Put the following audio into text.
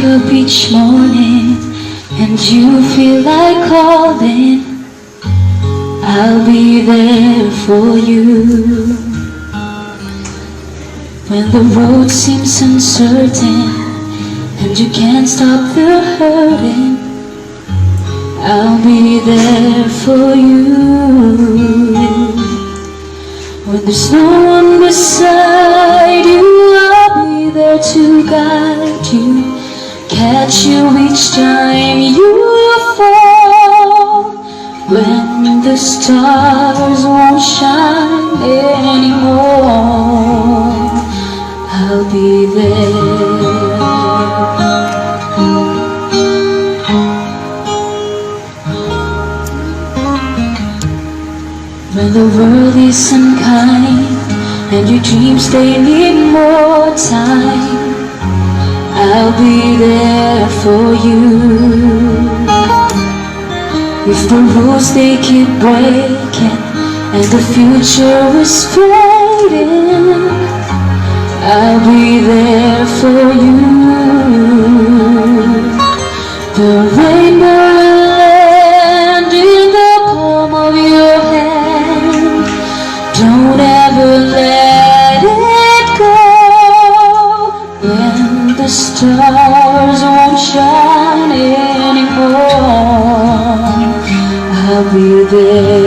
wake up each morning and you feel like calling, I'll be there for you. When the road seems uncertain and you can't stop the hurting, I'll be there for you. When there's no one beside you, I'll be there to guide you, catch you each time you fall. When the stars won't shine anymore, I'll be there. When the world is unkind and your dreams they need more time, I'll be there for you. If the rules they keep breaking and the future is fading, I'll be there for you. The rainbow will land in the palm of your hand. Don't ever let it go. When the stars won't shine anymore, I'll be there.